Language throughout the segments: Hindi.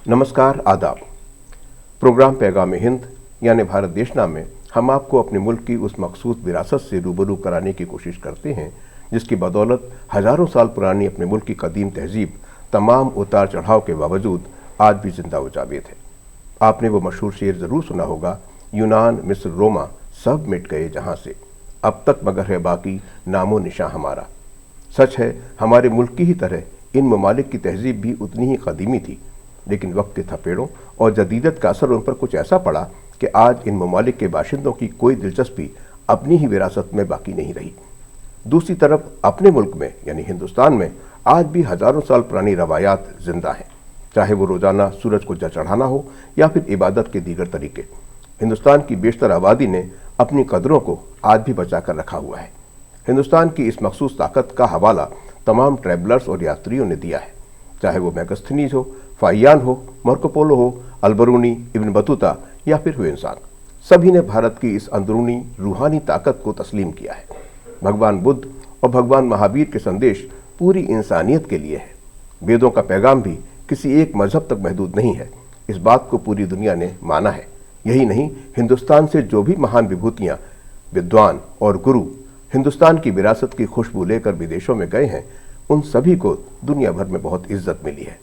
नमस्कार, आदाब। प्रोग्राम पैगाम हिंद यानी भारत देशना में हम आपको अपने मुल्क की उस मखसूस विरासत से रूबरू कराने की कोशिश करते हैं जिसकी बदौलत हजारों साल पुरानी अपने मुल्क की कदीम तहजीब तमाम उतार चढ़ाव के बावजूद आज भी जिंदा व जावेद है। आपने वो मशहूर शेर ज़रूर सुना होगा, यूनान, मिस्र, रोमा सब मिट गए जहाँ से, अब तक मगर है बाकी नामो निशान हमारा। सच है, हमारे मुल्क की ही तरह इन ममालिक की तहजीब भी उतनी ही कदीमी थी, लेकिन वक्त के थपेड़ों और जदीदत का असर उन पर कुछ ऐसा पड़ा कि आज इन ममालिक के बाशिंदों की कोई दिलचस्पी अपनी ही विरासत में बाकी नहीं रही। दूसरी तरफ अपने मुल्क में यानी हिंदुस्तान में आज भी हजारों साल पुरानी रवायात जिंदा हैं, चाहे वो रोजाना सूरज को जल चढ़ाना हो या फिर इबादत के दीगर तरीके। हिंदुस्तान की बेशतर आबादी ने अपनी कदरों को आज भी बचा कर रखा हुआ है। हिंदुस्तान की इस मखसूस ताकत का हवाला तमाम ट्रैवलर्स और यात्रियों ने दिया है, चाहे वो मैगस्थनीज हो, फाहियान हो, मार्को पोलो हो, अलबरूनी, इब्न बतूता या फिर हुए इंसान। सभी ने भारत की इस अंदरूनी रूहानी ताकत को तस्लीम किया है। भगवान बुद्ध और भगवान महावीर के संदेश पूरी इंसानियत के लिए है। वेदों का पैगाम भी किसी एक मजहब तक महदूद नहीं है, इस बात को पूरी दुनिया ने माना है। यही नहीं, हिंदुस्तान से जो भी महान विभूतियां, विद्वान और गुरु हिंदुस्तान की विरासत की खुशबू लेकर विदेशों में गए हैं, उन सभी को दुनिया भर में बहुत इज्जत मिली है।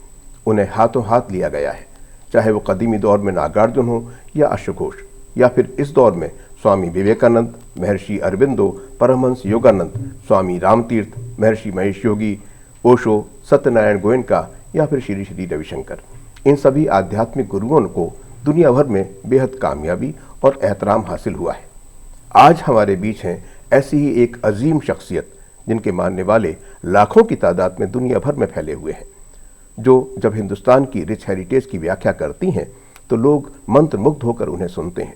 उन्हें हाथों हाथ लिया गया है, चाहे वो कदीमी दौर में नागार्जुन हो या अश्वघोष, या फिर इस दौर में स्वामी विवेकानंद, महर्षि अरविंदो, परमहंस योगानंद, स्वामी रामतीर्थ, महर्षि महेश योगी, ओशो, सत्यनारायण गोयनका या फिर श्री श्री रविशंकर। इन सभी आध्यात्मिक गुरुओं को दुनिया भर में बेहद कामयाबी और एहतराम हासिल हुआ है। आज हमारे बीच हैं ऐसी ही एक अजीम शख्सियत जिनके मानने वाले लाखों की तादाद में दुनिया भर में फैले हुए हैं, जो जब हिंदुस्तान की रिच हेरिटेज की व्याख्या करती हैं तो लोग मंत्रमुग्ध होकर उन्हें सुनते हैं।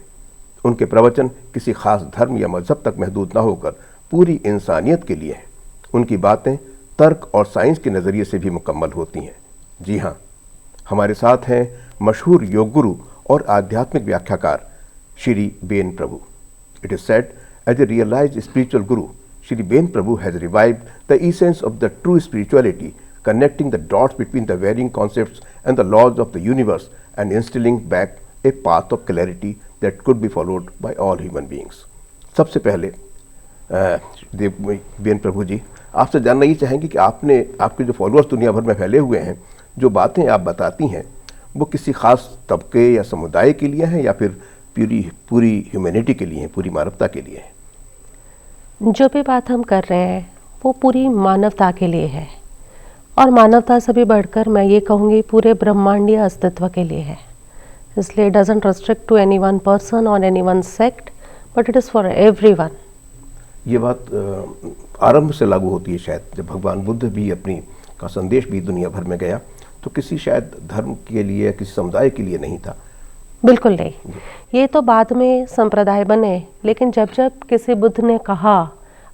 उनके प्रवचन किसी खास धर्म या मजहब तक महदूद न होकर पूरी इंसानियत के लिए हैं। उनकी बातें तर्क और साइंस के नज़रिए से भी मुकम्मल होती हैं। जी हाँ, हमारे साथ हैं मशहूर योग गुरु और आध्यात्मिक व्याख्याकार Shri Ben Prabhu. It is said, as a realized spiritual guru, Shri Ben Prabhu has revived the essence of the true spirituality, connecting the dots between the varying concepts and the laws of the universe and instilling back a path of clarity that could be followed by all human beings. सबसे पहले बेन प्रभु जी, आपसे जानना ये चाहेंगे कि आपके जो फॉलोअर्स दुनिया भर में फैले हुए हैं, जो बातें आप बताती हैं वो किसी खास तबके या समुदाय के लिए हैं या फिर पूरी ह्यूमैनिटी के लिए हैं, पूरी मानवता के लिए हैं? जो भी बात हम कर रहे हैं वो पूरी मानवता के लिए है, और मानवता से भी बढ़कर मैं ये कहूँगी पूरे ब्रह्मांडीय अस्तित्व के लिए है। इसलिए doesn't restrict to any one person और any one sect, but it is for everyone. ये बात आरंभ से लागू होती है शायद, जब भगवान बुद्ध भी अपनी का संदेश भी दुनिया भर में गया तो किसी शायद धर्म के लिए, किसी समुदाय के लिए नहीं था। बिल्कुल नहीं, ये तो बाद में संप्रदाय बने, लेकिन जब जब किसी बुद्ध ने कहा,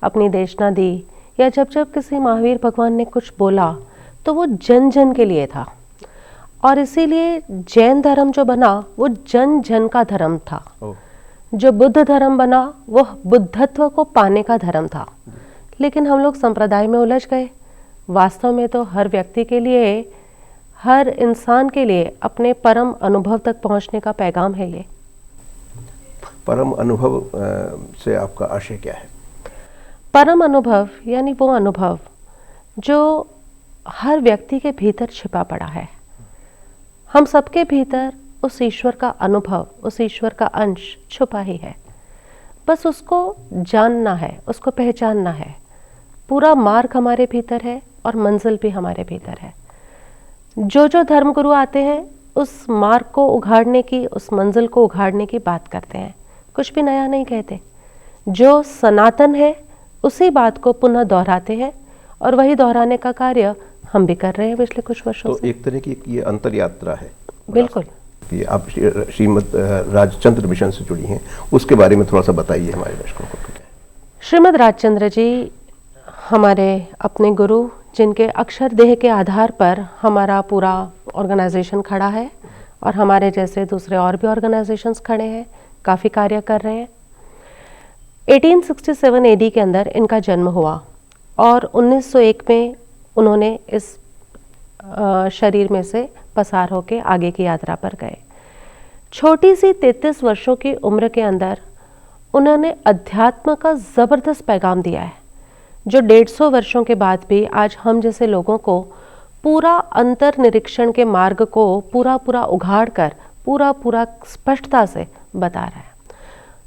अपनी देशना दी, या जब जब किसी महावीर भगवान ने कुछ बोला तो वो जन जन के लिए था। और इसीलिए जैन धर्म जो बना वो जन जन का धर्म था। जो बुद्ध धर्म बना वो बुद्धत्व को पाने का धर्म था। लेकिन हम लोग संप्रदाय में उलझ गए। वास्तव में तो हर व्यक्ति के लिए, हर इंसान के लिए अपने परम अनुभव तक पहुंचने का पैगाम है ये। परम अनुभव से आपका आशय क्या है? परम अनुभव यानी वो अनुभव जो हर व्यक्ति के भीतर छिपा पड़ा है। हम सबके भीतर उस ईश्वर का अनुभव, उस ईश्वर का अंश छुपा ही है। बस उसको जानना है, उसको पहचानना है। पूरा मार्ग हमारे भीतर है और मंजिल भी हमारे भीतर है। जो धर्मगुरु आते हैं उस मार्ग को उघाड़ने की, उस मंजिल को उघाड़ने की बात करते हैं, कुछ भी नया नहीं कहते। जो सनातन है उसी बात को पुनः दोहराते हैं, और वही दोहराने का कार्य हम भी कर रहे हैं पिछले कुछ वर्षों से। तो एक तरह की ये अंतर यात्रा है। बिल्कुल। ये आप श्रीमद राजचंद्र मिशन से जुड़ी हैं, उसके बारे में थोड़ा सा बताइए हमारे दर्शकों को। श्रीमद राजचंद्र जी हमारे अपने गुरु, जिनके अक्षर देह के आधार पर हमारा पूरा ऑर्गेनाइजेशन खड़ा है, और हमारे जैसे दूसरे और भी ऑर्गेनाइजेशंस खड़े हैं, काफ़ी कार्य कर रहे हैं। 1867 एडी के अंदर इनका जन्म हुआ, और 1901 में उन्होंने इस शरीर में से पसार होके आगे की यात्रा पर गए। छोटी सी 33 वर्षों की उम्र के अंदर उन्होंने अध्यात्म का ज़बरदस्त पैगाम दिया है, जो 150 वर्षों के बाद भी आज हम जैसे लोगों को पूरा अंतर निरीक्षण के मार्ग को पूरा उघाड़ कर पूरा स्पष्टता से बता रहा है।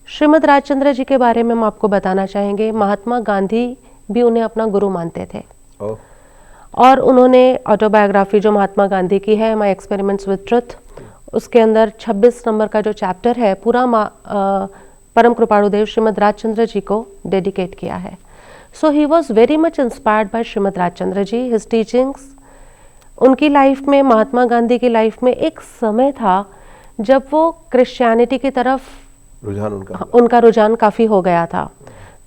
श्रीमद् राजचंद्र जी के बारे में हम आपको बताना चाहेंगे। महात्मा गांधी भी उन्हें अपना गुरु मानते थे और उन्होंने ऑटोबायोग्राफी जो महात्मा गांधी की है, माई एक्सपेरिमेंट्स विद ट्रुथ, उसके अंदर 26 नंबर का जो चैप्टर है पूरा परम कृपाणुदेव श्रीमद् राजचंद्र जी को डेडिकेट किया है। So he was very much inspired by Shrimad Rajchandra ji, his teachings. उनकी लाइफ में, महात्मा गांधी की लाइफ में एक समय था जब वो क्रिश्चियनिटी की तरफ उनका रुझान काफ़ी हो गया था।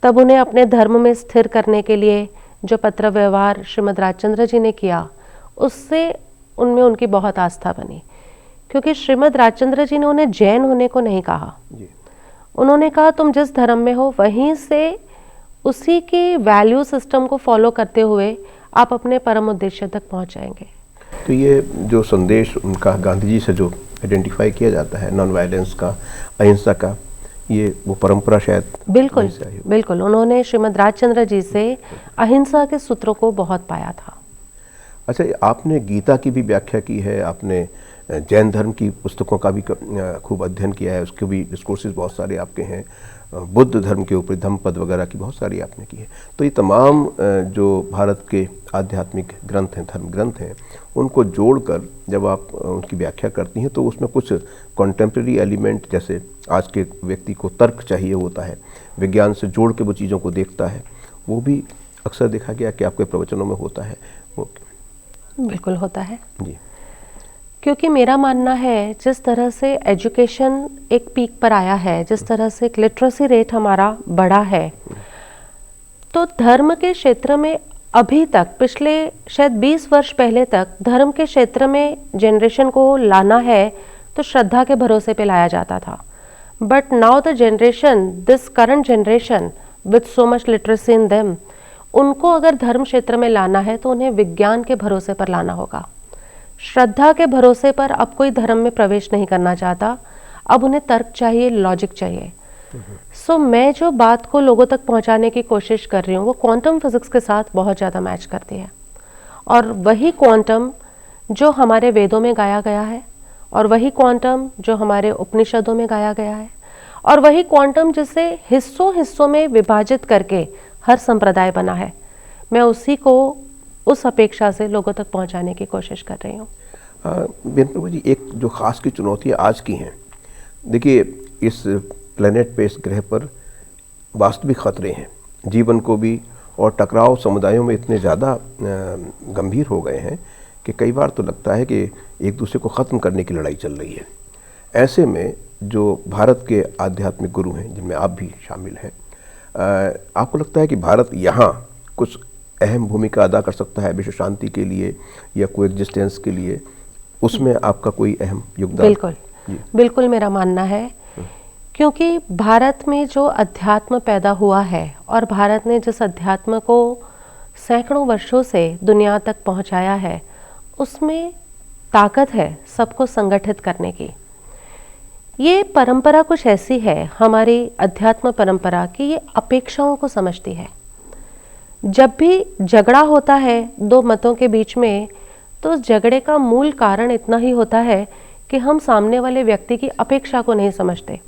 तब उन्हें अपने धर्म में स्थिर करने के लिए जो पत्र व्यवहार श्रीमद् राजचंद्र जी ने किया, उससे उनमें उनकी बहुत आस्था बनी, क्योंकि श्रीमद् राजचंद्र जी ने उन्हें जैन होने को नहीं कहा। उन्होंने कहा तुम जिस धर्म में हो वहीं से उसी की वैल्यू सिस्टम को फॉलो करते हुए आप अपने परम उद्देश्य तक पहुंच जाएंगे। तो ये जो संदेश उनका गांधी जी से जो आइडेंटिफाई किया जाता है, नॉन वायलेंस का, अहिंसा का, ये वो परंपरा शायद बिल्कुल उन्होंने श्रीमद् राजचंद्र जी से अहिंसा के सूत्रों को बहुत पाया था। अच्छा, आपने गीता की भी व्याख्या की है, आपने जैन धर्म की पुस्तकों का भी खूब अध्ययन किया है, उसके भी डिस्कोर्सेज बहुत सारे आपके हैं, बुद्ध धर्म के ऊपर धम्मपद वगैरह की बहुत सारी आपने की है। तो ये तमाम जो भारत के आध्यात्मिक ग्रंथ हैं, धर्म ग्रंथ हैं, उनको जोड़कर जब आप उनकी व्याख्या करती हैं तो उसमें कुछ कॉन्टेम्प्रेरी एलिमेंट, जैसे आज के व्यक्ति को तर्क चाहिए होता है, विज्ञान से जोड़ के वो चीज़ों को देखता है, वो भी अक्सर देखा गया कि आपके प्रवचनों में होता है। वो बिल्कुल होता है जी, क्योंकि मेरा मानना है जिस तरह से एजुकेशन एक पीक पर आया है, जिस तरह से लिटरेसी रेट हमारा बढ़ा है, तो धर्म के क्षेत्र में अभी तक, पिछले शायद 20 वर्ष पहले तक धर्म के क्षेत्र में जनरेशन को लाना है तो श्रद्धा के भरोसे पे लाया जाता था। But now the generation, this current generation with so much literacy in them, उनको अगर धर्म क्षेत्र में लाना है तो उन्हें विज्ञान के भरोसे पर लाना होगा। श्रद्धा के भरोसे पर अब कोई धर्म में प्रवेश नहीं करना चाहता, अब उन्हें तर्क चाहिए, लॉजिक चाहिए। सो मैं जो बात को लोगों तक पहुंचाने की कोशिश कर रही हूँ वो क्वांटम फिजिक्स के साथ बहुत ज़्यादा मैच करती है, और वही क्वांटम जो हमारे वेदों में गाया गया है, और वही क्वांटम जो हमारे उपनिषदों में गाया गया है, और वही क्वांटम जिसे हिस्सों हिस्सों में विभाजित करके हर संप्रदाय बना है, मैं उसी को उस अपेक्षा से लोगों तक पहुंचाने की कोशिश कर रही हूँ। बेन प्रभु जी, एक जो खास की चुनौतियाँ आज की हैं, देखिए इस प्लेनेट पे, इस ग्रह पर वास्तविक खतरे हैं जीवन को भी, और टकराव समुदायों में इतने ज़्यादा गंभीर हो गए हैं कि कई बार तो लगता है कि एक दूसरे को ख़त्म करने की लड़ाई चल रही है। ऐसे में जो भारत के आध्यात्मिक गुरु हैं, जिनमें आप भी शामिल हैं, आपको लगता है कि भारत यहाँ कुछ अहम भूमिका अदा कर सकता है विश्व शांति के लिए या कोएग्जिस्टेंस के लिए? उसमें आपका कोई अहम योगदान? बिल्कुल मेरा मानना है, क्योंकि भारत में जो अध्यात्म पैदा हुआ है और भारत ने जिस अध्यात्म को सैकड़ों वर्षों से दुनिया तक पहुंचाया है, उसमें ताकत है सबको संगठित करने की। ये परंपरा कुछ ऐसी है, हमारी अध्यात्म परंपरा, कि ये अपेक्षाओं को समझती है। जब भी झगड़ा होता है दो मतों के बीच में, तो उस झगड़े का मूल कारण इतना ही होता है कि हम सामने वाले व्यक्ति की अपेक्षा को नहीं समझते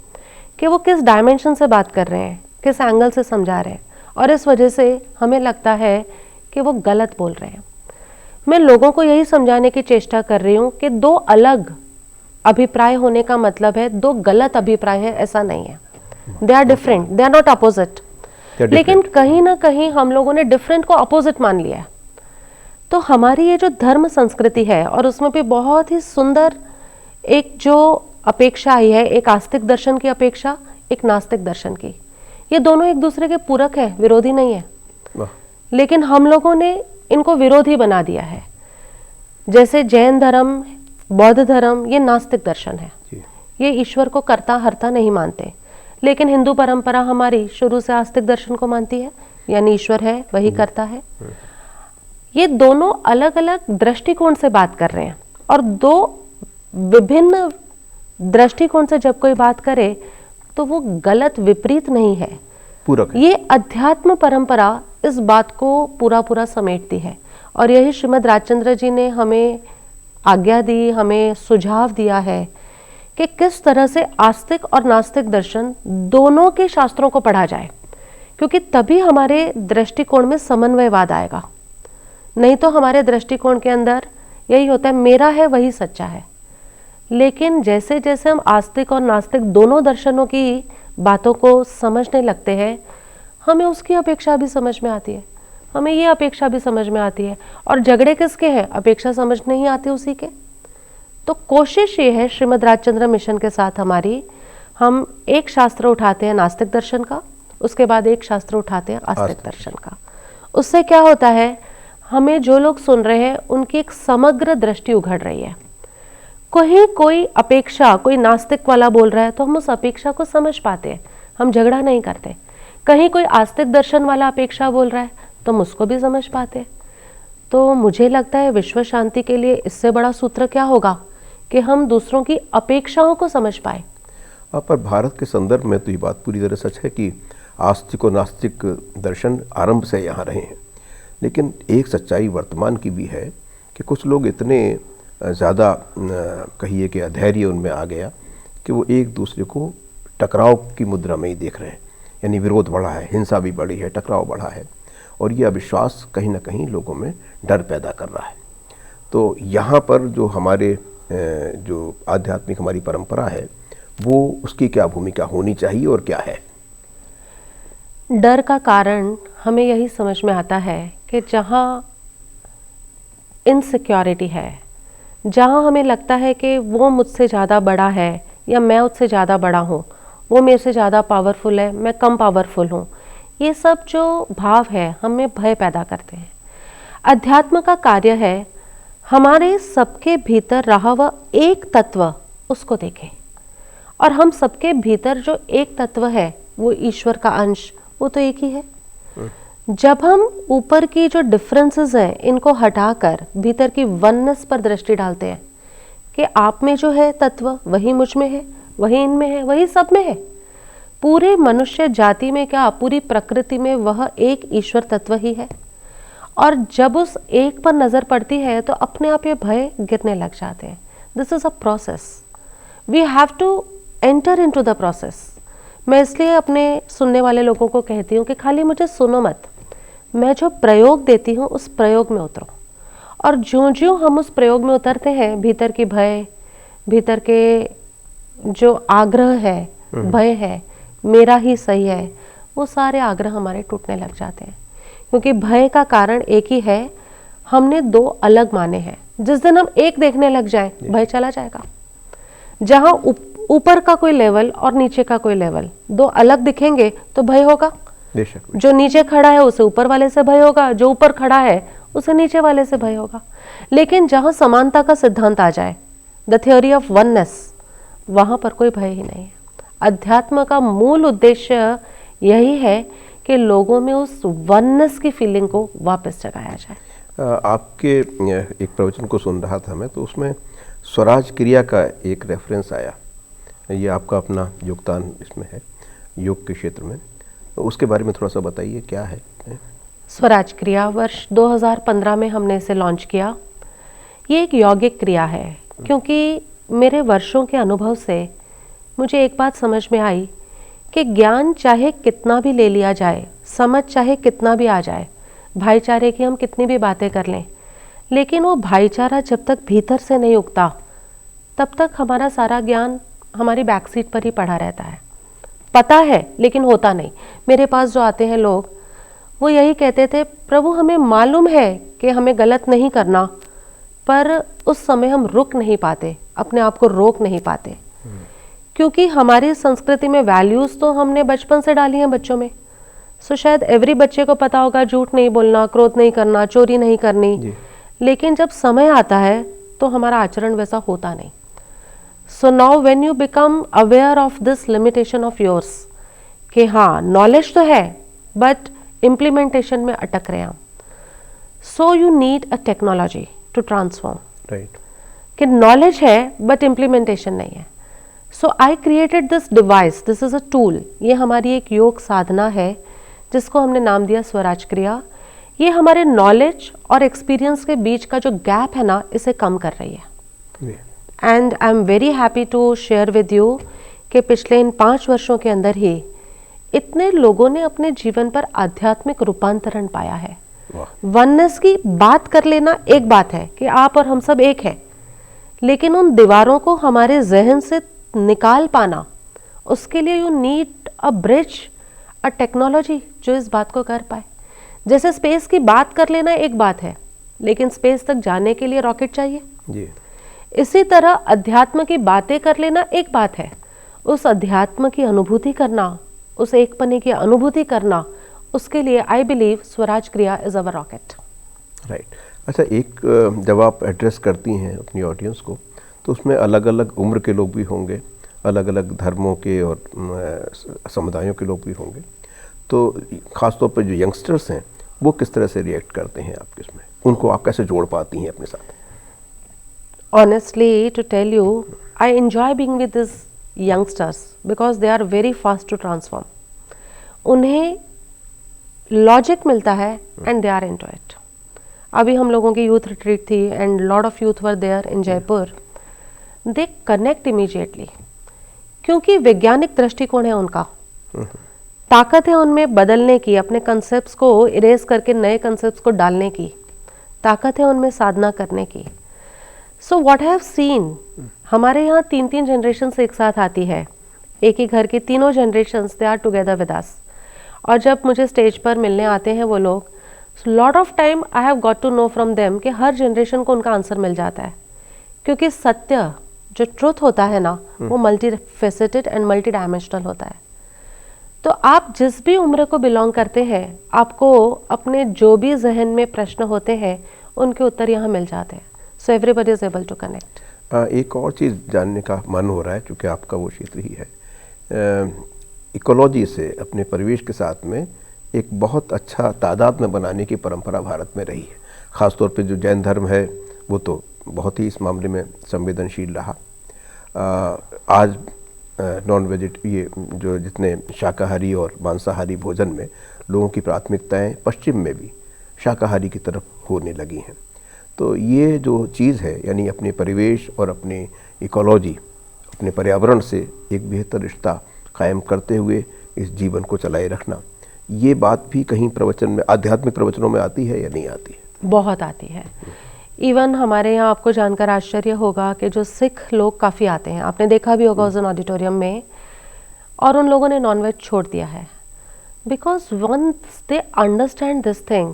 कि वो किस डायमेंशन से बात कर रहे हैं, किस एंगल से समझा रहे हैं, और इस वजह से हमें लगता है कि वो गलत बोल रहे हैं। मैं लोगों को यही समझाने की चेष्टा कर रही हूँ कि दो अलग अभिप्राय होने का मतलब है दो गलत अभिप्राय है, ऐसा नहीं है। They are different, they are not opposite. लेकिन कहीं ना कहीं हम लोगों ने डिफरेंट को अपोजिट मान लिया है। तो हमारी ये जो धर्म संस्कृति है, और उसमें भी बहुत ही सुंदर एक जो अपेक्षा आई है, एक आस्तिक दर्शन की अपेक्षा, एक नास्तिक दर्शन की, ये दोनों एक दूसरे के पूरक है, विरोधी नहीं है। लेकिन हम लोगों ने इनको विरोधी बना दिया है। जैसे जैन धर्म, बौद्ध धर्म, ये नास्तिक दर्शन है, ये ईश्वर को कर्ता हर्ता नहीं मानते। लेकिन हिंदू परंपरा हमारी शुरू से आस्तिक दर्शन को मानती है, यानी ईश्वर है वही करता है। ये दोनों अलग अलग दृष्टिकोण से बात कर रहे हैं, और दो विभिन्न दृष्टिकोण से जब कोई बात करे तो वो गलत विपरीत नहीं है, पूरक है। ये अध्यात्म परंपरा इस बात को पूरा पूरा समेटती है। और यही श्रीमद् राजचंद्र जी ने हमें आज्ञा दी, हमें सुझाव दिया है कि किस तरह से आस्तिक और नास्तिक दर्शन दोनों के शास्त्रों को पढ़ा जाए, क्योंकि तभी हमारे दृष्टिकोण में समन्वयवाद आएगा। नहीं तो हमारे दृष्टिकोण के अंदर यही होता है, मेरा है वही सच्चा है। लेकिन जैसे जैसे हम आस्तिक और नास्तिक दोनों दर्शनों की बातों को समझने लगते हैं, हमें उसकी अपेक्षा भी समझ में आती है, हमें ये अपेक्षा भी समझ में आती है। और झगड़े किसके हैं? अपेक्षा समझ नहीं आती उसी के। तो कोशिश ये है श्रीमद् राजचंद्र मिशन के साथ हमारी, हम एक शास्त्र उठाते हैं नास्तिक दर्शन का, उसके बाद एक शास्त्र उठाते हैं आस्तिक दर्शन का। उससे क्या होता है, हमें जो लोग सुन रहे हैं उनकी एक समग्र दृष्टि उघड़ रही है। कहीं कोई अपेक्षा, कोई नास्तिक वाला बोल रहा है तो हम उस अपेक्षा को समझ पाते हैं, हम झगड़ा नहीं करते। कहीं कोई आस्तिक दर्शन वाला अपेक्षा बोल रहा है तो हम उसको भी समझ पाते हैं। तो मुझे लगता है विश्व शांति के लिए इससे बड़ा सूत्र क्या होगा कि हम दूसरों की अपेक्षाओं को समझ पाए। पर भारत के संदर्भ में तो ये बात पूरी तरह सच है कि आस्तिक और नास्तिक दर्शन आरंभ से यहाँ रहे हैं, लेकिन एक सच्चाई वर्तमान की भी है कि कुछ लोग इतने ज़्यादा कहिए कि अधैर्य उनमें आ गया कि वो एक दूसरे को टकराव की मुद्रा में ही देख रहे हैं। यानी विरोध बढ़ा है, हिंसा भी बढ़ी है, टकराव बढ़ा है, और ये अविश्वास कहीं ना कहीं लोगों में डर पैदा कर रहा है। तो यहाँ पर जो हमारे जो आध्यात्मिक हमारी परंपरा है, वो उसकी क्या भूमिका होनी चाहिए और क्या है? डर का कारण हमें यही समझ में आता है कि जहाँ इनसिक्योरिटी है, जहाँ हमें लगता है कि वो मुझसे ज़्यादा बड़ा है या मैं उससे ज़्यादा बड़ा हूँ, वो मेरे से ज़्यादा पावरफुल है, मैं कम पावरफुल हूँ, ये सब जो भाव है हमें भय पैदा करते हैं। अध्यात्म का कार्य है हमारे सबके भीतर रहा हुआ एक तत्व, उसको देखें। और हम सबके भीतर जो एक तत्व है वो ईश्वर का अंश, वो तो एक ही है। जब हम ऊपर की जो डिफरेंसेस हैं इनको हटाकर भीतर की वननेस पर दृष्टि डालते हैं कि आप में जो है तत्व वही मुझ में है, वही इनमें है, वही सब में है। पूरे मनुष्य जाति में क्या, पूरी प्रकृति में वह एक ईश्वर तत्व ही है। और जब उस एक पर नजर पड़ती है तो अपने आप ये भय गिरने लग जाते हैं। This is a process, we have to enter into the process. मैं इसलिए अपने सुनने वाले लोगों को कहती हूँ कि खाली मुझे सुनो मत, मैं जो प्रयोग देती हूँ उस प्रयोग में उतरो। और ज्यों ज्यों हम उस प्रयोग में उतरते हैं, भीतर की भय, भीतर के जो आग्रह है, भय है, मेरा ही सही है, वो सारे आग्रह हमारे टूटने लग जाते हैं। क्योंकि भय का कारण एक ही है, हमने दो अलग माने हैं। जिस दिन हम एक देखने लग जाए भय चला जाएगा। जहाँ ऊपर का कोई लेवल और नीचे का कोई लेवल दो अलग दिखेंगे तो भय होगा। जो नीचे खड़ा है उसे ऊपर वाले से भय होगा, जो ऊपर खड़ा है उसे नीचे वाले से भय होगा। लेकिन जहाँ समानता का सिद्धांत आ जाए, द थ्योरी ऑफ वननेस, वहाँ पर कोई भय ही नहीं है। अध्यात्म का मूल उद्देश्य यही है कि लोगों में उस वननेस की फीलिंग को वापस जगाया जाए। आपके एक प्रवचन को सुन रहा था मैं, तो उसमें स्वराज क्रिया का एक रेफरेंस आया। ये आपका अपना योगदान इसमें है योग के क्षेत्र में, तो उसके बारे में थोड़ा सा बताइए, क्या है स्वराज क्रिया? वर्ष 2015 में हमने इसे लॉन्च किया। ये एक यौगिक क्रिया है, क्योंकि मेरे वर्षों के अनुभव से मुझे एक बात समझ में आई कि ज्ञान चाहे कितना भी ले लिया जाए, समझ चाहे कितना भी आ जाए, भाईचारे की हम कितनी भी बातें कर लें, लेकिन वो भाईचारा जब तक भीतर से नहीं उगता तब तक हमारा सारा ज्ञान हमारी बैक सीट पर ही पड़ा रहता है। पता है लेकिन होता नहीं। मेरे पास जो आते हैं लोग, वो यही कहते थे, प्रभु हमें मालूम है कि हमें गलत नहीं करना, पर उस समय हम रुक नहीं पाते, अपने आप को रोक नहीं पाते, क्योंकि हमारी संस्कृति में वैल्यूज़ तो हमने बचपन से डाली हैं बच्चों में। सो शायद एवरी बच्चे को पता होगा झूठ नहीं बोलना, क्रोध नहीं करना, चोरी नहीं करनी, लेकिन जब समय आता है तो हमारा आचरण वैसा होता नहीं। So now when you become aware of this limitation of yours कि हाँ नॉलेज तो है बट इम्प्लीमेंटेशन में अटक रहे हैं, so you need a technology to transform. Right. कि नॉलेज है बट इम्प्लीमेंटेशन नहीं है। So I created this device, this is a tool. ये हमारी एक योग साधना है जिसको हमने नाम दिया स्वराज क्रिया। ये हमारे नॉलेज और एक्सपीरियंस के बीच का जो गैप है ना, इसे कम कर रही है। And I am very happy to share with you कि पिछले इन 5 वर्षों के अंदर ही इतने लोगों ने अपने जीवन पर आध्यात्मिक रूपांतरण पाया है। वननेस की बात कर लेना एक बात है कि आप और हम सब एक हैं, लेकिन उन दीवारों को हमारे जहन से निकाल पाना, उसके लिए you need a bridge, a technology जो इस बात को कर पाए। जैसे स्पेस की बात कर लेना एक बात है, लेकिन स्पेस तक जाने के लिए रॉकेट चाहिए जी। इसी तरह अध्यात्म की बातें कर लेना एक बात है, उस अध्यात्म की अनुभूति करना, उस एकपने की अनुभूति करना, उसके लिए आई बिलीव स्वराज क्रिया इज अवर रॉकेट। राइट। अच्छा, एक जब आप एड्रेस करती हैं अपनी ऑडियंस को, तो उसमें अलग अलग उम्र के लोग भी होंगे, अलग अलग धर्मों के और समुदायों के लोग भी होंगे, तो ख़ासतौर पर जो यंगस्टर्स हैं वो किस तरह से रिएक्ट करते हैं आपके इसमें, उनको आप कैसे जोड़ पाती हैं अपने साथ? Honestly, to tell you, I enjoy being with these youngsters because they are very fast to transform. उन्हें लॉजिक मिलता है and they are into it. अभी हम लोगों की यूथ रिट्रीट थी and lot of youth were there in Jaipur. They connect immediately क्योंकि वैज्ञानिक दृष्टिकोण है उनका। ताकत है उनमें बदलने की, अपने कंसेप्ट्स को इरेज करके नए कंसेप्ट्स को डालने की ताकत है उनमें, साधना करने की। So what I have seen, हमारे यहाँ 3 जनरेशन एक साथ आती है, एक ही घर की तीनों generations they are together with us. और जब मुझे स्टेज पर मिलने आते हैं वो लोग, lot of time I have got to know from them कि हर जनरेशन को उनका आंसर मिल जाता है, क्योंकि सत्य जो ट्रुथ होता है ना, वो multi faceted and multi dimensional होता है। तो आप जिस भी उम्र को बिलोंग करते हैं, आपको अपने जो भी जहन में प्रश्न होते हैं उनके उत्तर यहाँ मिल जाते हैं। So everybody is able to connect. एक और चीज़ जानने का मन हो रहा है, क्योंकि आपका वो क्षेत्र ही है, इकोलॉजी से, अपने परिवेश के साथ में एक बहुत अच्छा तादाद में बनाने की परंपरा भारत में रही है। ख़ासतौर पे जो जैन धर्म है वो तो बहुत ही इस मामले में संवेदनशील रहा। आज नॉन ये जो जितने शाकाहारी और मांसाहारी भोजन में लोगों की प्राथमिकताएं पश्चिम में भी शाकाहारी की तरफ होने लगी हैं। तो ये जो चीज़ है, यानी अपने परिवेश और अपने इकोलॉजी, अपने पर्यावरण से एक बेहतर रिश्ता कायम करते हुए इस जीवन को चलाए रखना, ये बात भी कहीं प्रवचन में, आध्यात्मिक प्रवचनों में आती है या नहीं आती है? बहुत आती है। इवन हमारे यहाँ आपको जानकर आश्चर्य होगा कि जो सिख लोग काफ़ी आते हैं, आपने देखा भी होगा उस दिन ऑडिटोरियम में, और उन लोगों ने नॉनवेज छोड़ दिया है because once they understand this thing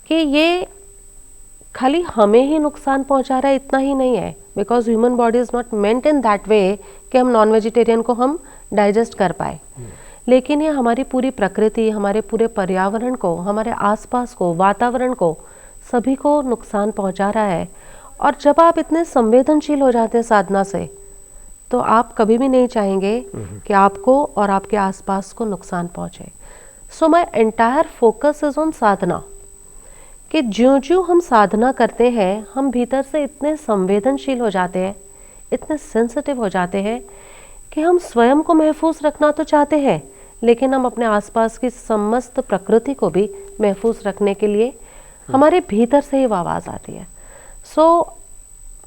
कि ये खाली हमें ही नुकसान पहुंचा रहा है, इतना ही नहीं है, because human body is not meant in that way कि हम नॉन वेजिटेरियन को हम डाइजेस्ट कर पाए, लेकिन ये हमारी पूरी प्रकृति, हमारे पूरे पर्यावरण को, हमारे आसपास को, वातावरण को, सभी को नुकसान पहुंचा रहा है। और जब आप इतने संवेदनशील हो जाते हैं साधना से, तो आप कभी भी नहीं चाहेंगे कि आपको और आपके आसपास को नुकसान पहुंचे। So my entire focus is on sadhana, कि ज्यों-ज्यों हम साधना करते हैं, हम भीतर से इतने संवेदनशील हो जाते हैं, इतने सेंसिटिव हो जाते हैं कि हम स्वयं को महफूज रखना तो चाहते हैं, लेकिन हम अपने आसपास की समस्त प्रकृति को भी महफूज रखने के लिए हमारे भीतर से ही वो आवाज़ आती है। सो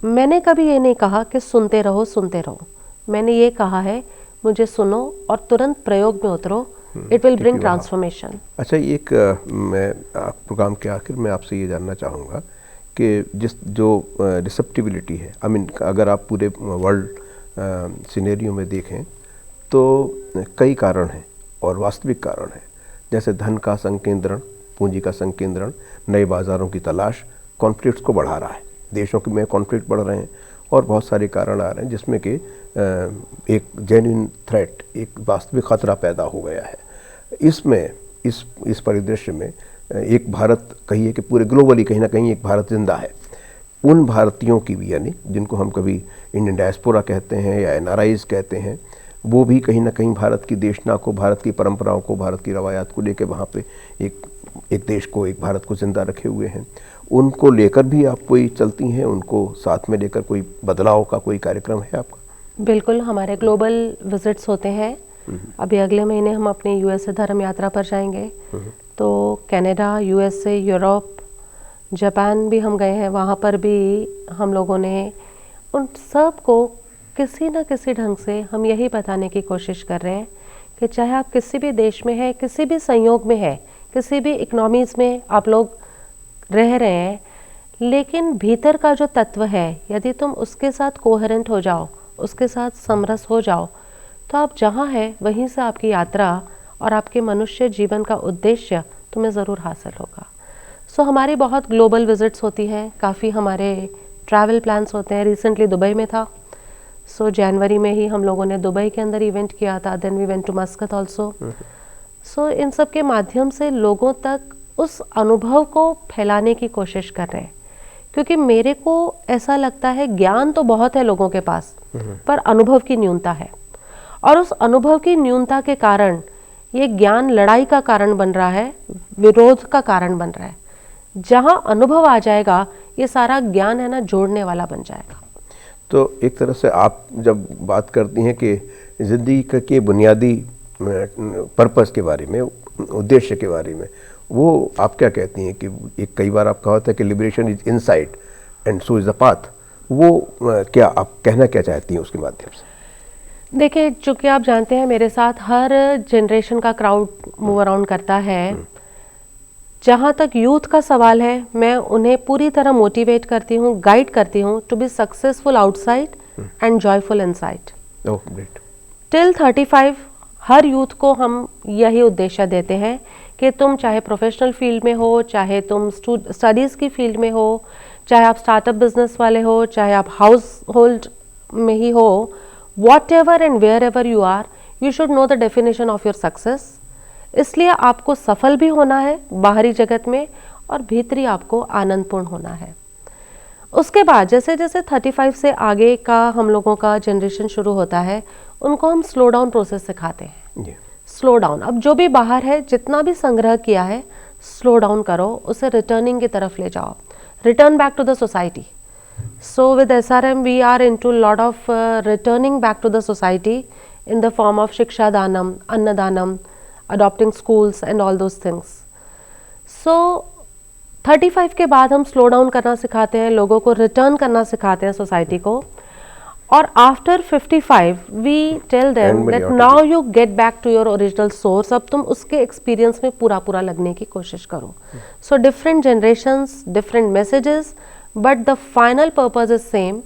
मैंने कभी ये नहीं कहा कि सुनते रहो सुनते रहो, मैंने ये कहा है मुझे सुनो और तुरंत प्रयोग में उतरो, इट विल ब्रिंग ट्रांसफॉर्मेशन। अच्छा, एक मैं प्रोग्राम के आखिर में आपसे ये जानना चाहूँगा कि जो रिसेप्टिबिलिटी है, आई मीन अगर आप पूरे वर्ल्ड सिनेरियो में देखें तो कई कारण हैं और वास्तविक कारण हैं, जैसे धन का संकेंद्रण, पूंजी का संकेंद्रण, नए बाज़ारों की तलाश कॉन्फ्लिक्ट्स को बढ़ा रहा है, देशों के में कॉन्फ्लिक्ट बढ़ रहे हैं और बहुत सारे कारण आ रहे हैं जिसमें कि एक जेन्युइन थ्रेट, एक वास्तविक खतरा पैदा हो गया है। इसमें इस परिदृश्य में एक भारत, कहिए कि पूरे ग्लोबली कहीं ना कहीं एक भारत जिंदा है। उन भारतीयों की भी, यानी जिनको हम कभी इंडियन डायस्पोरा कहते हैं या NRIs कहते हैं, वो भी कहीं ना कहीं भारत की देशना को, भारत की परंपराओं को, भारत की रवायात को लेकर वहाँ पे एक देश को, एक भारत को ज़िंदा रखे हुए हैं। उनको लेकर भी आप कोई चलती हैं, उनको साथ में लेकर कोई बदलाव का कोई कार्यक्रम है आपका? बिल्कुल, हमारे ग्लोबल विजिट्स होते हैं। अभी अगले महीने हम अपने यूएसए धर्म यात्रा पर जाएंगे, तो कनाडा, यूएसए, यूरोप, जापान भी हम गए हैं। वहाँ पर भी हम लोगों ने उन सब को किसी न किसी ढंग से हम यही बताने की कोशिश कर रहे हैं कि चाहे आप किसी भी देश में हैं, किसी भी संयोग में है, किसी भी इकोनॉमीज़ में आप लोग रह रहे हैं, लेकिन भीतर का जो तत्व है, यदि तुम उसके साथ कोहेरेंट हो जाओ, उसके साथ समरस हो जाओ, तो आप जहाँ है वहीं से आपकी यात्रा और आपके मनुष्य जीवन का उद्देश्य तुम्हें ज़रूर हासिल होगा। सो हमारी बहुत ग्लोबल विजिट्स होती हैं, काफ़ी हमारे ट्रैवल प्लान्स होते हैं। रिसेंटली दुबई में था, सो जनवरी में ही हम लोगों ने दुबई के अंदर इवेंट किया था। Then we went to Muscat also. So इन सब के माध्यम से लोगों तक उस अनुभव को फैलाने की कोशिश कर रहे हैं, क्योंकि मेरे को ऐसा लगता है ज्ञान तो बहुत है लोगों के पास, पर अनुभव की न्यूनता है। और उस अनुभव की न्यूनता के कारण ये ज्ञान लड़ाई का कारण बन रहा है, विरोध का कारण बन रहा है। जहाँ अनुभव आ जाएगा, ये सारा ज्ञान है ना जोड़ने वाला बन जाएगा। तो एक तरह से आप जब बात करती हैं कि ज़िंदगी के बुनियादी पर्पस के बारे में, उद्देश्य के बारे में, वो आप क्या कहती हैं कि एक कई बार आप कहा होता है कि liberation is inside and so is the path, वो क्या आप कहना क्या चाहती हैं उसके माध्यम से? देखिए, चूँकि आप जानते हैं मेरे साथ हर जनरेशन का क्राउड मूव अराउंड करता है। जहाँ तक यूथ का सवाल है, मैं उन्हें पूरी तरह मोटिवेट करती हूँ, गाइड करती हूँ to be successful outside and joyful inside. Oh great. Till 35 हर यूथ को हम यही उद्देश्य देते हैं कि तुम चाहे प्रोफेशनल फील्ड में हो, चाहे तुम स्टडीज़ की फील्ड में हो, चाहे आप स्टार्टअप बिजनेस वाले हो, चाहे आप हाउस होल्ड में ही हो, whatever and wherever you are, you should know the definition of your success। इसलिए आपको सफल भी होना है बाहरी जगत में, और भीतरी आपको आनंदपूर्ण होना है। उसके बाद जैसे जैसे 35 से आगे का हम लोगों का जनरेशन शुरू होता है, उनको हम स्लो डाउन प्रोसेस सिखाते हैं। स्लो डाउन, अब जो भी बाहर है, जितना भी संग्रह किया है, स्लो डाउन करो, उसे रिटर्निंग की तरफ ले जाओ, return back to the society. So with SRM we are into a lot of returning back to the society in the form of Shiksha Danam, Anna Danam, adopting schools and all those things. So 35 के बाद हम स्लो डाउन करना सिखाते हैं, लोगों को रिटर्न करना सिखाते हैं सोसाइटी को, और after 55 we tell them that now you get back to your original source. अब तुम उसके एक्सपीरियंस में पूरा पूरा लगने की कोशिश करो। So different generations, different messages, but the final purpose is same,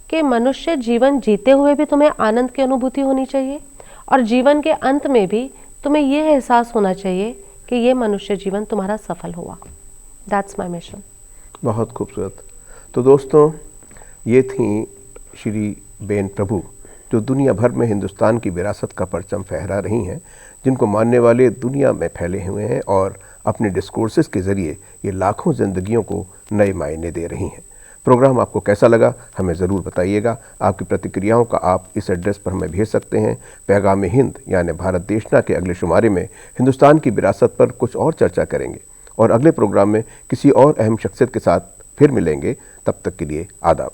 कि मनुष्य जीवन जीते हुए भी तुम्हें आनंद की अनुभूति होनी चाहिए, और जीवन के अंत में भी तुम्हें यह एहसास होना चाहिए कि ये मनुष्य जीवन तुम्हारा सफल हुआ। That's my mission. बहुत खूबसूरत। तो दोस्तों, ये थी श्री बेन प्रभु, जो दुनिया भर में हिंदुस्तान की विरासत का परचम फहरा रही हैं, जिनको मानने वाले दुनिया में फैले हुए हैं, और अपने डिस्कोर्सेस के ज़रिए ये लाखों ज़िंदगियों को नए मायने दे रही हैं। प्रोग्राम आपको कैसा लगा हमें ज़रूर बताइएगा। आपकी प्रतिक्रियाओं का आप इस एड्रेस पर हमें भेज सकते हैं। पैगाम हिंद यानी भारत देशना के अगले शुमारे में हिंदुस्तान की विरासत पर कुछ और चर्चा करेंगे, और अगले प्रोग्राम में किसी और अहम शख्सियत के साथ फिर मिलेंगे। तब तक के लिए आदाब।